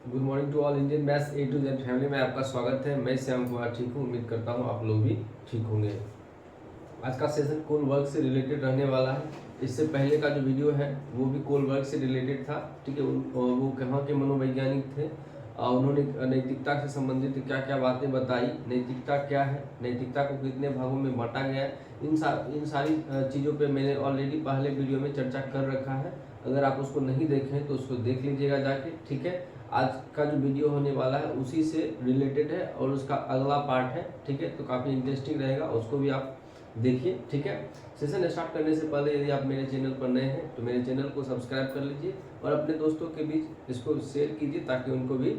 Good morning to all Indian maths A to Z family में आपका स्वागत है। मैं श्याम कुमार ठीक हूँ। उम्मीद करता हूँ आप लोग भी ठीक होंगे। आज का सेशन कोल वर्क से रिलेटेड रहने वाला है। इससे पहले का जो वीडियो है वो भी कोल वर्क से रिलेटेड था। ठीक है, वो कहाँ के मनोवैज्ञानिक थे और उन्होंने नैतिकता से संबंधित क्या क्या बातें बताई, नैतिकता क्या है, नैतिकता को कितने भागों में बांटा गया है, इन सारी चीज़ों पे मैंने ऑलरेडी पहले वीडियो में चर्चा कर रखा है। अगर आप उसको नहीं देखें तो उसको देख लीजिएगा जाके। ठीक है, आज का जो वीडियो होने वाला है उसी से रिलेटेड है और उसका अगला पार्ट है। ठीक है, तो काफ़ी इंटरेस्टिंग रहेगा, उसको भी आप देखिए। ठीक है, सेशन स्टार्ट करने से पहले यदि आप मेरे चैनल पर नए हैं तो मेरे चैनल को सब्सक्राइब कर लीजिए और अपने दोस्तों के बीच इसको शेयर कीजिए ताकि उनको भी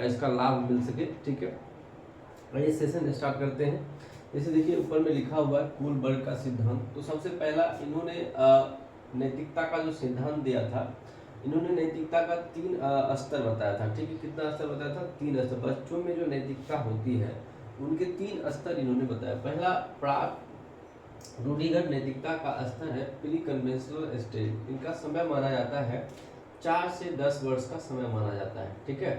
इसका लाभ मिल सके। ठीक है, आइए सेशन स्टार्ट करते हैं। जैसे देखिए ऊपर में लिखा हुआ है कोलबर्ग का सिद्धांत। तो सबसे पहला इन्होंने नैतिकता का जो सिद्धांत दिया था, इन्होंने नैतिकता का 3 स्तर बताया था। ठीक है, कितना स्तर बताया था? 3 स्तर। बच्चों में जो नैतिकता होती है उनके 3 स्तर इन्होंने बताया। पहला प्राक रूढ़िगत नैतिकता का स्तर है प्री कन्वेंशनल स्टेज। इनका समय माना जाता है 4 से 10 वर्ष का समय माना जाता है। ठीक है,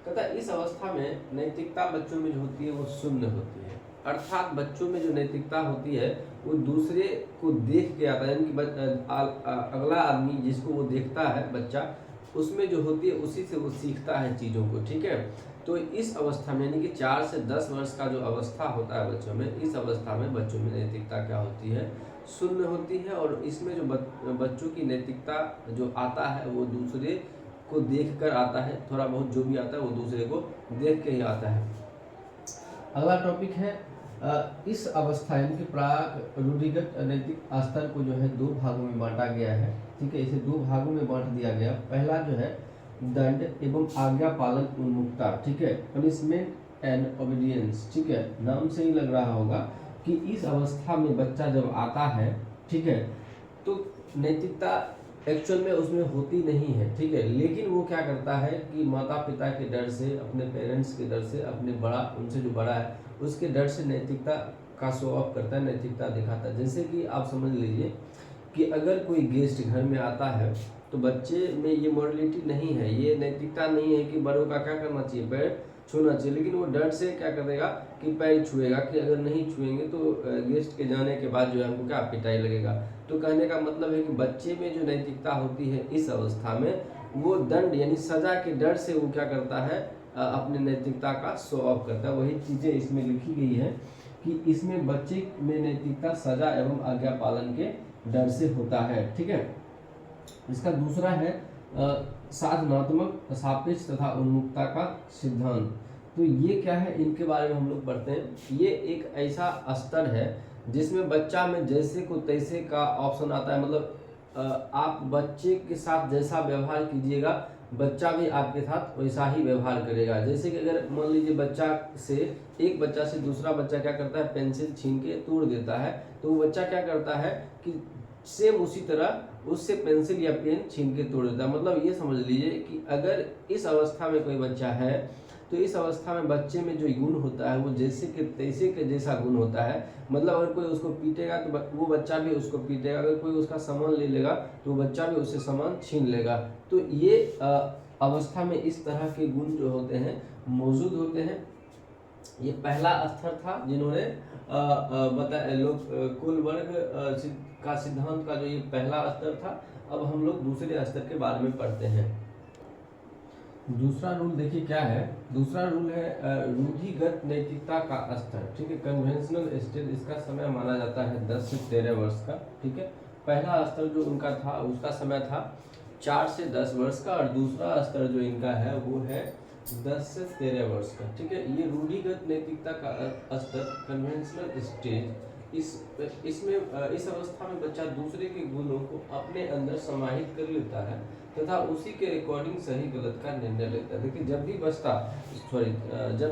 तथा इस अवस्था में नैतिकता बच्चों में जो होती है वो शून्य होती है। अर्थात बच्चों में जो नैतिकता होती है वो दूसरे को देख के आता है, यानी कि अगला आदमी जिसको वो देखता है बच्चा, उसमें जो होती है उसी से वो सीखता है चीज़ों को। ठीक है, तो इस अवस्था में यानी कि 4 से 10 वर्ष का जो अवस्था होता है बच्चों में, इस अवस्था में बच्चों में नैतिकता क्या होती है? शून्य होती है। और इसमें जो बच्चों की नैतिकता जो आता है वो दूसरे को देख कर आता है। थोड़ा बहुत जो भी आता है वो दूसरे को देख के ही आता है। अगला टॉपिक है इस अवस्था यानी कि प्राक रूढ़िगत नैतिक स्तर को जो है 2 भागों में बांटा गया है। ठीक है, इसे 2 भागों में बांट दिया गया। पहला जो है दंड एवं आज्ञा पालन उन्मुखता। ठीक है, पनिशमेंट एंड ओबीडियंस। ठीक है, नाम से ही लग रहा होगा कि इस अवस्था में बच्चा जब आता है, ठीक है, तो नैतिकता एक्चुअल में उसमें होती नहीं है। ठीक है, लेकिन वो क्या करता है कि माता पिता के डर से, अपने पेरेंट्स के डर से, अपने बड़ा उनसे जो बड़ा है उसके डर से नैतिकता का शो ऑफ करता है, नैतिकता दिखाता है। जैसे कि आप समझ लीजिए कि अगर कोई गेस्ट घर में आता है तो बच्चे में ये मॉरलिटी नहीं है, ये नैतिकता नहीं है कि बड़ों का क्या करना चाहिए, पैर छूना चाहिए, लेकिन वो डर से क्या करेगा कि पैर छुएगा कि अगर नहीं छुएंगे तो गेस्ट के जाने के बाद जो है हमको क्या पिटाई लगेगा। तो कहने का मतलब है कि बच्चे में जो नैतिकता होती है इस अवस्था में, वो दंड यानी सजा के डर से वो क्या करता है, अपने नैतिकता का शो ऑफ करता है। वही चीज़ें इसमें लिखी गई है कि इसमें बच्चे में नैतिकता सजा एवं आज्ञा पालन के डर से होता है। ठीक है, इसका दूसरा है साधनात्मक सापेक्ष तथा उन्मुखता का सिद्धांत। तो ये क्या है, इनके बारे में हम लोग पढ़ते हैं। ये एक ऐसा स्तर है जिसमें बच्चा में जैसे को तैसे का ऑप्शन आता है। मतलब आप बच्चे के साथ जैसा व्यवहार कीजिएगा बच्चा भी आपके साथ वैसा ही व्यवहार करेगा। जैसे कि अगर मान लीजिए बच्चा से, एक बच्चा से दूसरा बच्चा क्या करता है, पेंसिल छीन के तोड़ देता है, तो वो बच्चा क्या करता है कि सेम उसी तरह उससे पेंसिल या पेन छीन के तोड़ देता है। मतलब ये समझ लीजिए कि अगर इस अवस्था में कोई बच्चा है तो इस अवस्था में बच्चे में जो गुण होता है वो जैसे के तैसे के जैसा गुण होता है। मतलब अगर कोई उसको पीटेगा तो वो बच्चा भी उसको पीटेगा, अगर कोई उसका सामान ले लेगा तो वो बच्चा भी उससे सामान छीन लेगा। तो ये अवस्था में इस तरह के गुण जो होते हैं मौजूद होते हैं। ये पहला स्तर था जिन्होंने बताया लोग कोलबर्ग का सिद्धांत का जो ये पहला स्तर था। अब हम लोग दूसरे स्तर के बारे में पढ़ते हैं। दूसरा रूल देखिए क्या है। दूसरा रूल है रूढ़िगत नैतिकता का स्तर। ठीक है, कन्वेंशनल स्टेज, इसका समय माना जाता है 10 से 13 वर्ष का। ठीक है, पहला स्तर जो उनका था उसका समय था 4 से 10 वर्ष का और दूसरा स्तर जो इनका है वो है 10 से 13 वर्ष का। ठीक है, ये रूढ़िगत नैतिकता का स्तर कन्वेंशनल स्टेज, इसमें इस अवस्था में बच्चा दूसरे के गुणों को अपने अंदर समाहित कर लेता है तथा उसी के अकॉर्डिंग सही गलत का निर्णय लेता है। देखिए जब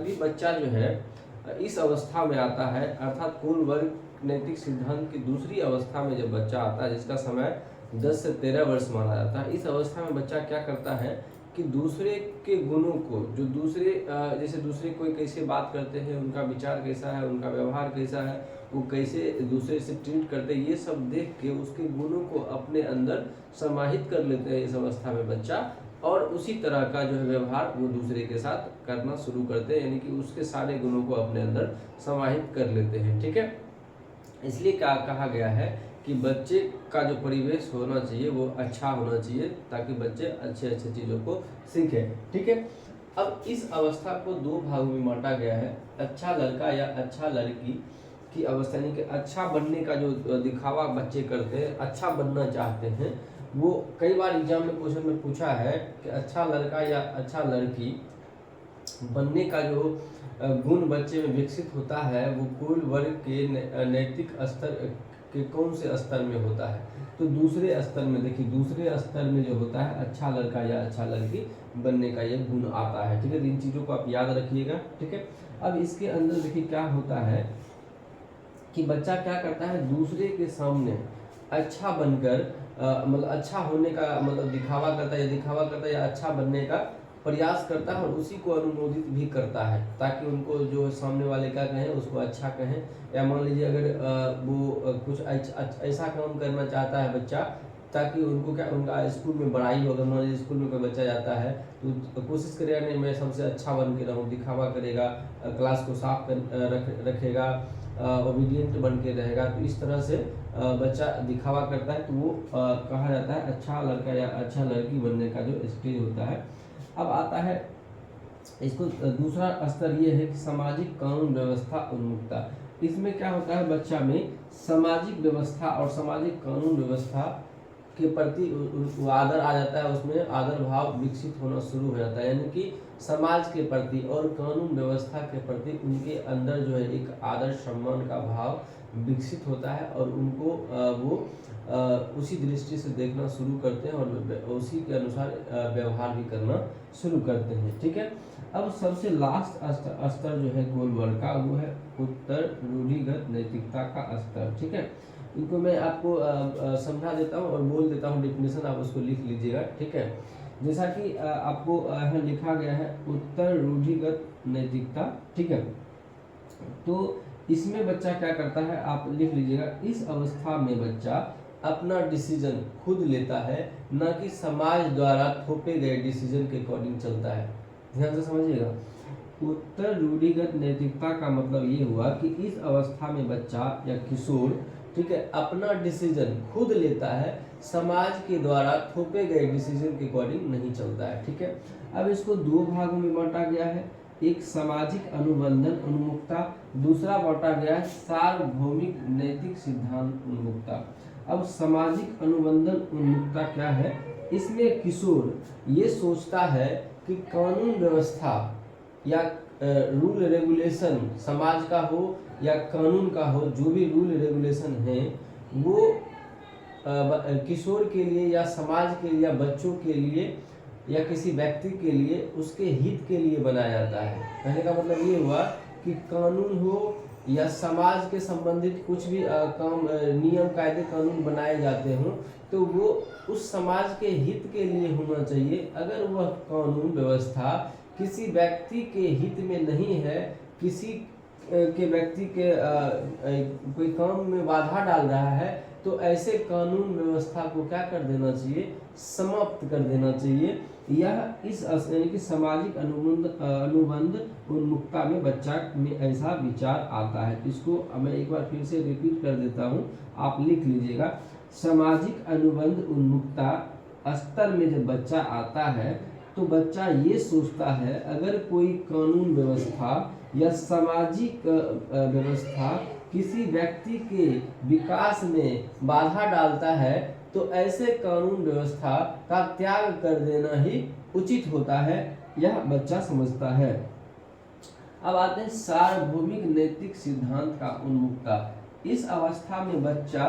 भी बच्चा जो है इस अवस्था में आता है, अर्थात कोलबर्ग नैतिक सिद्धांत की दूसरी अवस्था में जब बच्चा आता है जिसका समय 10 से 13 वर्ष माना जाता है, इस अवस्था में बच्चा क्या करता है कि दूसरे के गुणों को, जो दूसरे जैसे दूसरे कोई कैसे बात करते हैं, उनका विचार कैसा है, उनका व्यवहार कैसा है, वो कैसे दूसरे से ट्रीट करते हैं, ये सब देख के उसके गुणों को अपने अंदर समाहित कर लेते हैं इस अवस्था में बच्चा। और उसी तरह का जो है व्यवहार वो दूसरे के साथ करना शुरू करते हैं, यानी कि उसके सारे गुणों को अपने अंदर समाहित कर लेते हैं। ठीक है, इसलिए क्या कहा गया है कि बच्चे का जो परिवेश होना चाहिए वो अच्छा होना चाहिए, ताकि बच्चे अच्छे अच्छे चीज़ों को सीखें। ठीक है, अब इस अवस्था को दो भागों में बांटा गया है, अच्छा लड़का या अच्छा लड़की की अवस्था, यानी कि अच्छा बनने का जो दिखावा बच्चे करते हैं, अच्छा बनना चाहते हैं। वो कई बार एग्जाम में क्वेश्चन में पूछा है कि अच्छा लड़का या अच्छा लड़की बनने का जो गुण बच्चे में विकसित होता है वो कुल वर्ग के नैतिक स्तर के कौन से स्तर में होता है। तो दूसरे स्तर में, देखिए दूसरे स्तर में जो होता है अच्छा लड़का या अच्छा लड़की बनने का ये गुण आता है। ठीक है, इन चीज़ों को आप याद रखिएगा। ठीक है, अब इसके अंदर देखिए क्या होता है कि बच्चा क्या करता है, दूसरे के सामने अच्छा बनकर मतलब अच्छा होने का मतलब दिखावा करता है या अच्छा बनने का प्रयास करता है और उसी को अनुमोदित भी करता है, ताकि उनको जो सामने वाले का कहें उसको अच्छा कहें। या मान लीजिए अगर वो कुछ ऐसा काम करना चाहता है बच्चा, ताकि उनको क्या, उनका स्कूल में बड़ाई हो, अगर मान लीजिए स्कूल में कोई बच्चा जाता है तो कोशिश करेगा नहीं मैं सबसे अच्छा बन के रहूँ, दिखावा करेगा, क्लास को साफ रखेगा, ओबीडियंट बन के रहेगा। तो इस तरह से बच्चा दिखावा करता है, तो वो कहा जाता है अच्छा लड़का या अच्छा लड़की बनने का जो स्टेज होता है। अब आता है इसको दूसरा स्तर ये है कि सामाजिक कानून व्यवस्था उन्मुखता। इसमें क्या होता है, बच्चा में सामाजिक व्यवस्था और सामाजिक कानून व्यवस्था के प्रति आदर आ जाता है, उसमें आदर भाव विकसित होना शुरू हो जाता है, यानी कि समाज के प्रति और कानून व्यवस्था के प्रति उनके अंदर जो है एक आदर सम्मान का भाव विकसित होता है और उनको वो उसी दृष्टि से देखना शुरू करते हैं और उसी के अनुसार व्यवहार भी करना शुरू करते हैं। ठीक है, अब सबसे लास्ट स्तर जो है गोल वर्ग का, वो है उत्तर रूढ़िगत नैतिकता का स्तर। ठीक है, इनको मैं आपको समझा देता हूँ और बोल देता हूँ डेफिनेशन, आप उसको लिख लीजिएगा। ठीक है, जैसा कि आपको यहाँ लिखा गया है उत्तर रूढ़िगत नैतिकता। ठीक है, तो इसमें बच्चा क्या करता है, आप लिख लीजिएगा, इस अवस्था में बच्चा अपना डिसीजन खुद लेता है, न कि समाज द्वारा थोपे गए डिसीजन के अकॉर्डिंग चलता है। ध्यान से समझिएगा, उत्तर रूढ़िगत नैतिकता का मतलब ये हुआ कि इस अवस्था में बच्चा या किशोर, ठीक है, अपना डिसीजन खुद लेता है, समाज के द्वारा थोपे गए डिसीजन के अकॉर्डिंग नहीं चलता है। ठीक है, अब इसको दो भागों में बांटा गया है, एक सामाजिक अनुबंधन उन्मुखता, दूसरा बांटा गया है सार्वभौमिक नैतिक सिद्धांत उन्मुखता। अब सामाजिक अनुबंधन उन्मुखता क्या है, इसमें किशोर ये सोचता है कि कानून व्यवस्था या रूल रेगुलेशन समाज का हो या कानून का हो, जो भी रूल रेगुलेशन है वो किशोर के लिए या समाज के लिए या बच्चों के लिए या किसी व्यक्ति के लिए उसके हित के लिए बनाया जाता है। कहने का मतलब ये हुआ कि कानून हो या समाज के संबंधित कुछ भी काम नियम कायदे कानून बनाए जाते हों तो वो उस समाज के हित के लिए होना चाहिए। अगर वह कानून व्यवस्था किसी व्यक्ति के हित में नहीं है, किसी के व्यक्ति के कोई काम में बाधा डाल रहा है, तो ऐसे कानून व्यवस्था को क्या कर देना चाहिए, समाप्त कर देना चाहिए। यह इस यानी कि सामाजिक अनुबंध उन्मुखता में बच्चा में ऐसा विचार आता है। इसको मैं एक बार फिर से रिपीट कर देता हूँ, आप लिख लीजिएगा। सामाजिक अनुबंध उन्मुखता स्तर में जब बच्चा आता है तो बच्चा ये सोचता है अगर कोई कानून व्यवस्था या सामाजिक व्यवस्था किसी व्यक्ति के विकास में बाधा डालता है तो ऐसे कानून व्यवस्था का त्याग कर देना ही उचित होता है, यह बच्चा समझता है। अब आते हैं सार्वभौमिक नैतिक सिद्धांत का उन्मुखता। इस अवस्था में बच्चा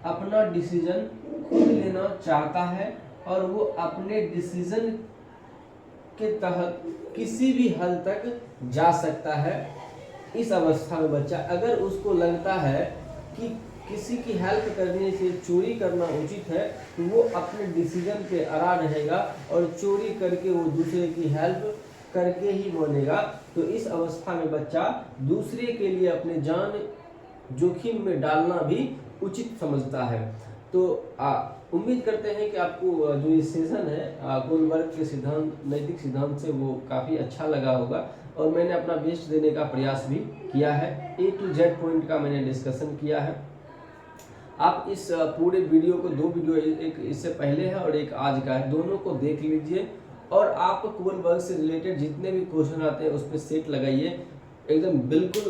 अपना डिसीजन खुद लेना चाहता है और वो अपने डिसीजन के तहत किसी भी हद तक जा सकता है। इस अवस्था में बच्चा अगर उसको लगता है कि किसी की हेल्प करने से चोरी करना उचित है तो वो अपने डिसीजन पे अड़ा रहेगा और चोरी करके वो दूसरे की हेल्प करके ही मानेगा। तो इस अवस्था में बच्चा दूसरे के लिए अपने जान जोखिम में डालना भी उचित समझता है। तो उम्मीद करते हैं कि आपको जो ये सेशन है गोलबर्ग के सिद्धांत, नैतिक सिद्धांत से वो काफ़ी अच्छा लगा होगा और मैंने अपना बेस्ट देने का प्रयास भी किया है। A to Z पॉइंट का मैंने डिस्कशन किया है। आप इस पूरे वीडियो को, 2 वीडियो, एक इससे पहले है और एक आज का है, दोनों को देख लीजिए और आप गोलबर्ग से रिलेटेड जितने भी क्वेश्चन आते हैं उस पर सेट लगाइए। एकदम बिल्कुल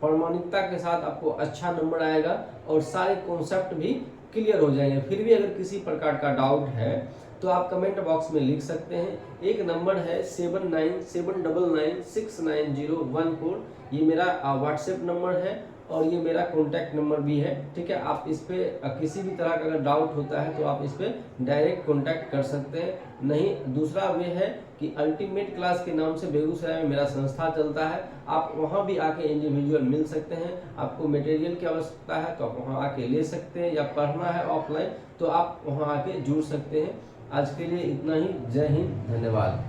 प्रामाणिकता के साथ आपको अच्छा नंबर आएगा और सारे कॉन्सेप्ट भी क्लियर हो जाएंगे। फिर भी अगर किसी प्रकार का डाउट है तो आप कमेंट बॉक्स में लिख सकते हैं। एक नंबर है 7979969014, ये मेरा व्हाट्सएप नंबर है और ये मेरा कॉन्टैक्ट नंबर भी है, ठीक है। आप इस पे किसी भी तरह का अगर डाउट होता है तो आप इस पे डायरेक्ट कॉन्टैक्ट कर सकते हैं। नहीं, दूसरा वे है कि अल्टीमेट क्लास के नाम से बेगूसराय में मेरा संस्था चलता है, आप वहाँ भी आके इंडिविजुअल मिल सकते हैं। आपको मटेरियल की आवश्यकता है तो आप वहाँ आके ले सकते हैं, या पढ़ना है ऑफलाइन तो आप वहाँ आके जुड़ सकते हैं। आज के लिए इतना ही। जय हिंद, धन्यवाद।